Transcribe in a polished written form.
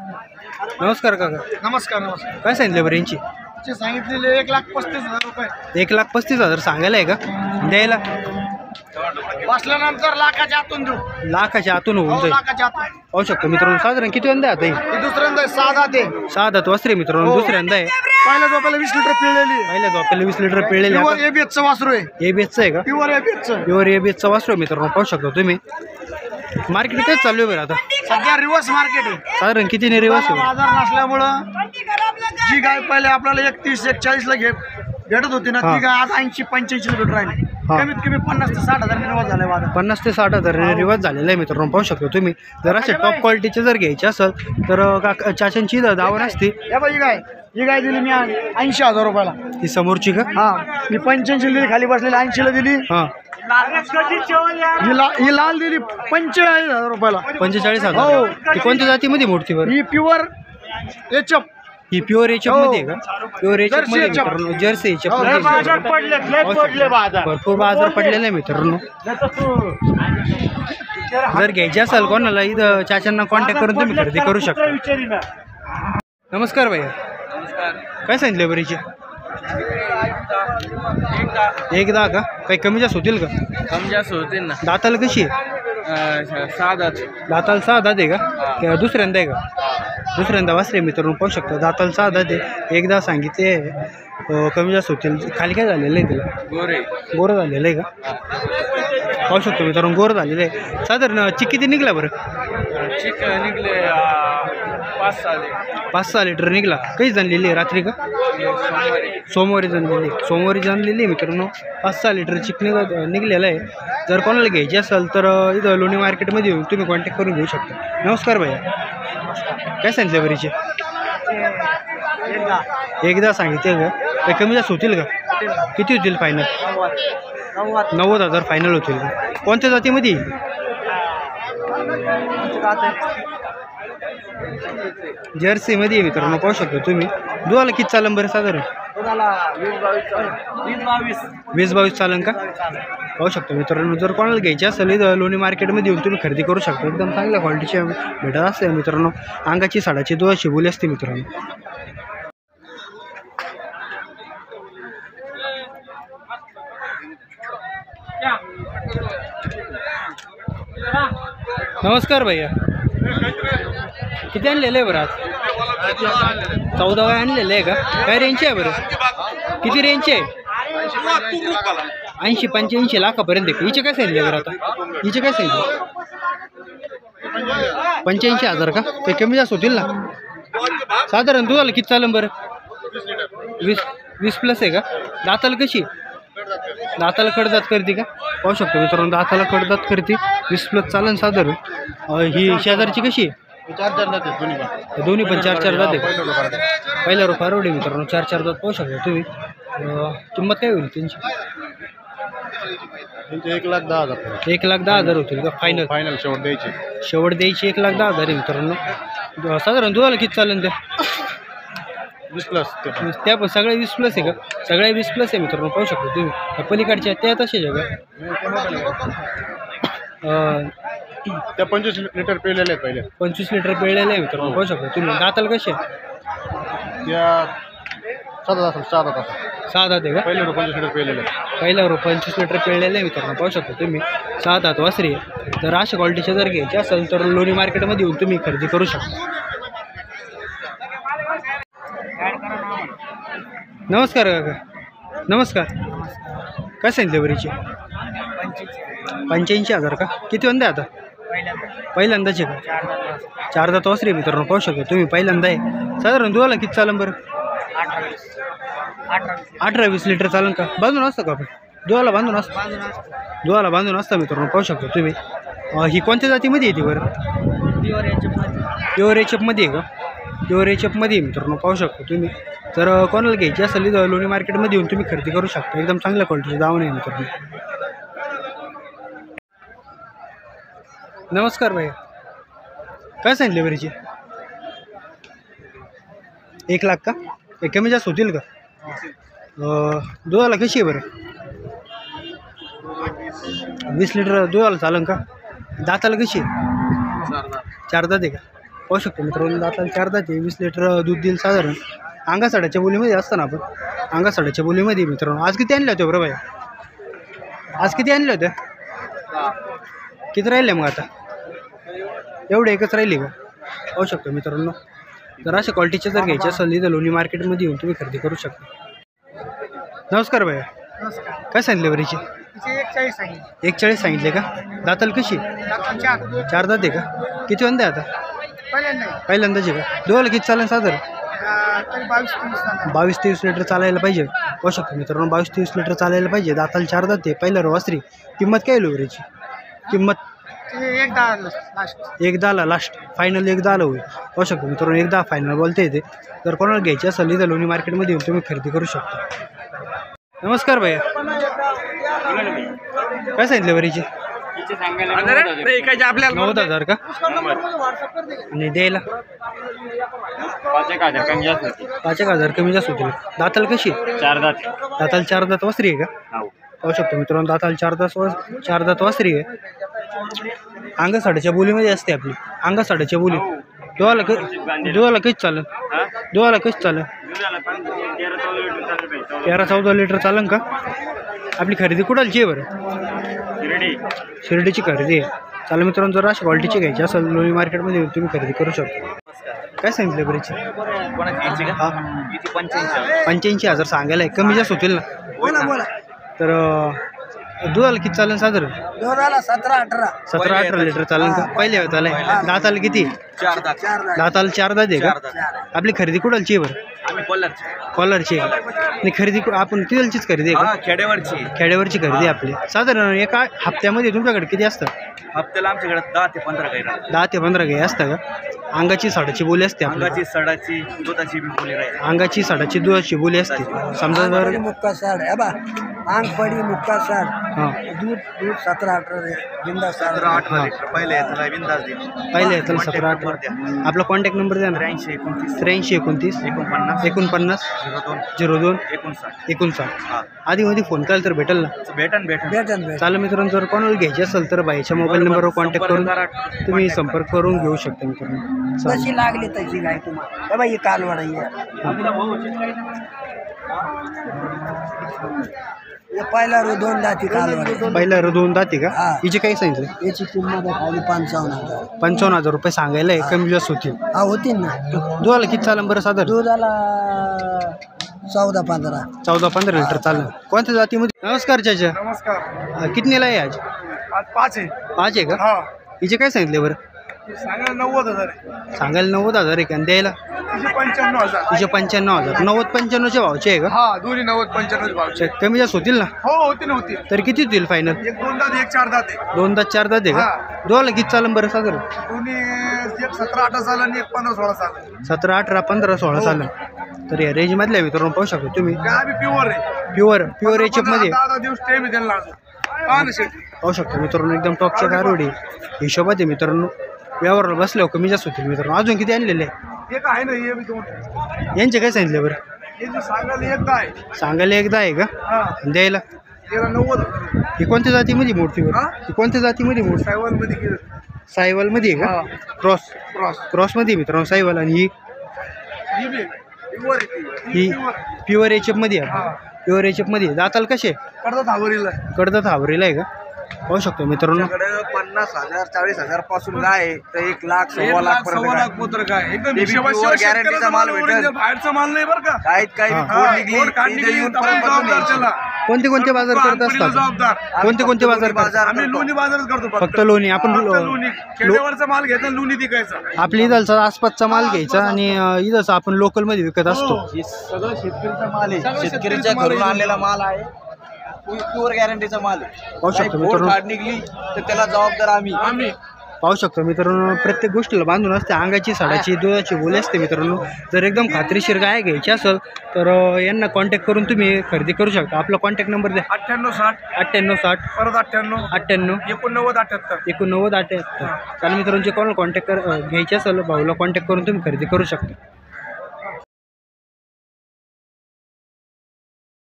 नमस्कार काका. नमस्कार नमस्कार. काय सांगितलं बरं यांची? सांगितलेले 1,35,000 रुपये. 1,35,000 सांगायला आहे का? द्यायला बसल्यानंतर लाखाच्या आतून देऊ. लाखाच्या आतून होऊन जाईल. लाखाच्या आतून पाहू शकतो मित्रांनो. साधारण किती वंदा आता हे दुसऱ्यांदा 6 दाते. 6 दात वासरे मित्रांनो. दुसऱ्यांदा आहे. पहिल्या झोपायला 20 लिटर पिळलेली. पहिल्या झोपायला 20 लिटर पिळलेली. प्युअर एबीएसचं वासरू आहे. एबीएसचं आहे का? प्युअर एबीएसचं. प्युअर एबीएसचं वासरू मित्रांनो. पाहू शकतो तुम्ही. मार्केट काय चालू आहे बरं आता? सध्या रिवर्स मार्केट आहे. साधारण किती रिवर्स आहे? बाजार नसल्यामुळं जी गाय पहिले आपल्याला 31-41 ला भेटत होती ना, ती गाय आज 80-85 भेटून राहिली. कमीत कमी 50,000 ते 60,000 रिवाज झाले. 50,000 ते 60,000 रिवाज झालेला आहे मित्रांनो. पाहू शकतो तुम्ही. जर असे टॉप क्वालिटीचे जर घ्यायचे असेल तर चाचांची दावण असते. ही गाय दिली मी 80,000 रुपयाला. ती समोरची का? हा, मी 85 दिली. खाली बसलेली 80 ला दिली. हा, ही लाल दिली 45,000 रुपयाला. 45,000. हो. ती कोणत्या जातीमध्ये मोडती बरं? ही प्युअर एचएफ. ही प्युअर एचएफ मध्ये आहे का? प्युअर एचएफ मध्ये मित्रांनो. जर्सी एचएफ मध्ये भरपूर बाजार पडलेला आहे मित्रांनो. जर घ्यायचे असेल कोणाला इथं चाचांना कॉन्टॅक्ट करून तुम्ही खरेदी करू शकता. नमस्कार भैया. काय सांगितलं बरीचे? 1,10 का? काही कमी जास्त होतील का? कमी जास्त होतील ना. दाताला कशी आहे? 6 दात. दाताला 6 दात आहे का? दुसऱ्यांदा आहे का? दुसऱ्यांदा वासरे मित्रांनो. पाहू शकतो दाताला 6 दात आहे. 1,10 सांगितले. कमी जास्त होतील. खाली काय झालेलं आहे तिला? गोरं झालेलं आहे का? पाहू शकतो मित्रांनो. गोरं झालेलं आहे. साधारण चिक किती निघला बरं? चिक निघले 5-6 लिटर निघला. काही जाणलेली आहे रात्री का? सोमवारी जाणलेली आहे मित्रांनो. 5-6 लिटर चिक निघलेलं आहे. जर कोणाला घ्यायची असेल तर इथं लोणी मार्केटमध्ये येऊन तुम्ही कॉन्टॅक्ट करून घेऊ शकता. नमस्कार भैया. काय सांगितलं बरीचे? 1,10 सांगितले का? काही कमी जास्त होतील का? किती होतील फायनल? 90,000 फायनल होतील का? कोणत्या जातीमध्ये? जर्सीमध्ये मित्रांनो. पाहू शकतो तुम्ही. दुधाला किती चालन बरं? साधारण 20-22 चालन का? पाहू शकतो मित्रांनो. जर कोणाला घ्यायचे असेल इथं लोणी मार्केटमध्ये येऊन तुम्ही खरेदी करू शकता. एकदम चांगल्या क्वालिटीच्या भेटत असते मित्रांनो. अंगाची साडाची दुधाची बोली असते मित्रांनो. नमस्कार भैया. किती आणलेलं आहे बरं आज? 14 गाय आणलेलं आहे का? काय रेंजचे आहे बरं? किती रेंजचे आहे? 80-85 लाखापर्यंत आहे. हिचे काय सांगितले बरं आता? हिचे काय सांगितले? 85,000 का? ते कमी जास्त होतील ना. साधारण दुधाला किती चालन बरं? 20 प्लस आहे का? दाताला कशी? दाताला कडदात करते का? पाहू शकतो मित्रांनो. दाताला कडदात करते. 20 प्लस चालन साधारण. ही शेजारची कशी आहे? 4 दात आहेत दोन्ही पण 4 दात आहे. पहिल्या रोप आरवडे मित्रांनो. 4 दात पाहू शकता तुम्ही. किंमत काय होईल त्यांची? 1,10,000. 1,10,000 होतील का? फायनल शेवट द्यायची 1,10,000 आहे मित्रांनो. साधारण दुधाला किती चालेल त्या? 20 प्लस. त्या पण सगळ्या 20 प्लस आहे का? सगळ्या 20 प्लस आहे मित्रांनो. पाहू शकतो तुम्ही. पलीकडच्या त्या तशाच आहे का? त्या 25 लिटर पिळलेले आहेत. पहिले 25 लिटर पिळलेले आहे मित्रांनो. पाहू शकतो तुम्ही. दाताला कसे? त्या 6 दात. 6 दात आहे का? पहिले 25 लिटर पिळलेले. पहिला 25 लिटर पिळलेले आहे मित्रांनो. पाहू शकतो तुम्ही. 6 दात वासरी. जर अशा क्वालिटीचे जर घ्यायचे असेल तर लोणी मार्केटमध्ये येऊन तुम्ही खरेदी करू शकता. नमस्कार काका. नमस्कार. काय सांगितले बरीचे? 85,000 का? किती वंदा आहे आता? पहिल्यांदाचे का? 4 दात वासरी मित्रांनो. पाहू शकतो तुम्ही. पहिल्यांदा आहे. साधारण दुधाला किती चालन बरं? 18-20 लिटर चालन का? बांधून असतं का आपण? दुधाला बांधून असतं मित्रांनो. पाहू शकतो तुम्ही. ही कोणत्या जातीमध्ये येते बरं? प्युअर एचएफमध्ये आहे का? प्युअर एचएफमध्ये आहे मित्रांनो. पाहू शकतो तुम्ही. जर कोणाला घ्यायची असेल इथं लोणी मार्केटमध्ये येऊन तुम्ही खरेदी करू शकता. एकदम चांगल्या क्वालिटीचे दावण आहे मित्रांनो. नमस्कार भैया. काय सांगितले बरीचे? 1,00,000 का? कमी जास्त होतील का? दुधाला कशी आहे बरं? 20 लिटर दुधाला चालन का? दाताला कशी आहे? 4 दात आहे का? पाहू शकतो मित्रांनो दाताला 4 दाते 20 लिटर दूध देईल साधारण. अंगासाड्याच्या बोलीमध्ये असतं ना आपण, अंगासाड्याच्या बोलीमध्ये मित्रांनो. आज किती आणले होते बरं बाई? आज किती आणले होते? किती राहिले मग आता? एवढे एकच राहिली का? पाहू शकतो मित्रांनो. जर अशा क्वालिटीचे जर घ्यायचे असेल तर लोणी मार्केटमध्ये येऊन तुम्ही खरेदी करू शकता. नमस्कार भैया, काय सांगितले बरीचे? 41 सांगितले का? दाताल कशी? 4 दात आहे का? किती वंदा आहे आता? पहिल्यांदाचे का? दोघाला किती चालेल साधारण? 22-23 लिटर चालायला पाहिजे. पाहू शकतो मित्रांनो 22-23 लिटर चालायला पाहिजे. दाताला 4 दात आहे, पहिल्या वासरी. किंमत काय लोरीची? किंमत 1,10 लास्ट, फायनल 1,10 होईल. पाहू शकतो मित्रांनो 1,10 फायनल बोलते येते. जर कोणाला घ्यायची असेल तर लोणी मार्केटमध्ये येऊन तुम्ही खरेदी करू शकता. नमस्कार भैया, काय सांगितले बरीचे? 90,000 का? आणि द्यायला 5,000 कमी जास्त होतील. दाताल कशी? 4 दात. दाताल 4 दात वासरी आहे का? पाहू शकतो मित्रांनो दाताल 4 दात वासरी आहे. अंगासाड्याच्या बोलीमध्ये असते आपली, अंगासाड्याच्या बोली. दोघाला कशी चालेल? दोघाला कशी चालेल? 13-14 लिटर चालेल का? आपली खरेदी कुठालची आहे बरं? शिर्डीची खरेदी आहे. चालेल मित्रांनो जर अशा क्वालिटीची घ्यायची असेल लोणी मार्केटमध्ये तुम्ही खरेदी करू शकता. काय सांगितलं बरीची? 85,000 सांगायला आहे, कमी जास्त होतील ना? तर दुधाला किती चालेल साधारण? 17-18 लिटर चालेल का? पहिले चालेल. दाताला किती? 4 दात. दाताला 4 दात आहे का? आपली खरेदी कुठालची आहे बरं? कॉलरची आहे. आणि खरेदी आपण तिथलचीच खरेदी आहे का? खेड्यावरची खरेदी आहे आपली. साधारण एका हप्त्यामध्ये तुमच्याकडे किती असतं? हप्त्याला आमच्याकडे 10 ते 15 गाई राहतात. 10 ते 15 गाई असतं का? अंगाची साडाची बोली असते आपली. अंगाची सडाची दुधाची बी बोली राहील. अंगाची साडाची दुधाची बोली असते. समजा जर मुक्का साड अंग पडी मुक्का साड हां दूध 17-18 बिंदास 17-18 लिटर पहिले त्याला बिंदास दे. पहिले त्याला 17-18. आपला कॉन्टॅक्ट नंबर द्या ना. 83 29 83 49 02 02 59. आधीमध्ये फोन केला तर भेटेल ना? भेटन. चालेल मित्रांनो जर कोणाला घ्यायची असेल तर बाईच्या मोबाईल नंबरवर कॉन्टॅक्ट करून तुम्ही संपर्क करून घेऊ शकता मित्रांनो. कशी लागली तशी गाय तुम्हाला बाई कालवड पहिला 2 दाती कालवड. पहिला 2 दाती का? हिचे काही सांगितलं? याची किंमत आहे खाली 55,000. 55,000 रुपये सांगायला आहे, कमी जास्त होतील. होतील ना. दुधाला किती चालेल बरं साधारण? दुधाला 14-15 लिटर चालेल. कोणत्या जातीमध्ये? नमस्कार चाचा. नमस्कार. कितनीला आहे आज? 5 आहे. 5 आहे का? हिचे काय सांगितले बरं? सांगायला 90,000 आहे. सांगायला 90,000 आहे का? आणि द्यायला? 95,000. तिचे 95,000. 90-95च्या भावचे आहे का? हा दोन्ही 90-95 भावचे. कमी जास्त होतील ना? हो होती. तर किती होतील फायनल? 1-2 दात 1-4 दात आहे. 2 दात 4 दात आहे का? दोघाला किती चालेल बरं साधारण? दोन्ही एक 17-18 साल आणि एक 15-16 साल. 17, 18, 15, 16 चालेल. तर या रेंजमधल्या मित्रांनो पाहू शकतो तुम्ही. गाय प्युअर आहे. प्युअर याच्यामध्ये दादा दिवस टाइम आहे त्यांना अजून. पाहू शकतो मित्रांनो एकदम टॉपच्या कारवडी हिशोबात आहे मित्रांनो. व्यवहाराला बसल्यावर कमी जास्त होतील मित्रांनो. अजून किती आणलेले आहे? एक आहे ना हे बी 2. यांचे काय सांगितले बरं? हे जे सांगायला एकदा आहे. सांगायला एकदा आहे का? आणि द्यायला? त्याला 90,000. ही कोणत्या जातीमध्ये मूर्ती बरं? ही कोणत्या जातीमध्ये मूर्ती? सायवलमध्ये गेलं. सायवालमध्ये आहे का? क्रॉसमध्ये मित्रांनो सायवाल. आणि ही प्युअर एचएफमध्ये आहे. प्युअर एचएफमध्ये दाताल कसे? कडदात हावरीला आहे का? पाहू शकतो मित्रांनो. 50,000 40,000 पासून गाय तर 1 लाख 1.25 लाख पर्यंत गाय. एकदम गॅरंटीचा माल भेटेल. बाहेरचा माल नाही बरं का? काही कोणते बाजार करत असतात? कोणते बाजार? आम्ही लोणी बाजारच करतो. फक्त लोणी. आपण खेड्यावरचा माल घ्यायचा लोणी विकायचा. आपल्या इथलचा आसपासचा माल घ्यायचा आणि इथंच आपण लोकलमध्ये विकत असतो. सगळं शेतकरीचा माल आहे. शेतकऱ्याच्या घरून आणलेला माल आहे. प्युअर गॅरंटीचा माल आहे. पाहू शकतो मित्रांनो. निघली तर त्याला जबाबदार आम्ही. पाहू शकतो मित्रांनो प्रत्येक गोष्टीला बांधून असते. अंगाची साडाची दुधाची बोली असते मित्रांनो. जर एकदम खात्रीशीर गाय घ्यायची असेल तर यांना कॉन्टॅक्ट करून तुम्ही खरेदी करू शकता. आपला कॉन्टॅक्ट नंबर द्या. 9860 परत 98 89 88. त्याला मित्रांचे कोणाला कॉन्टॅक्ट घ्यायचे असेल भाऊला कॉन्टॅक्ट करून तुम्ही खरेदी करू शकता.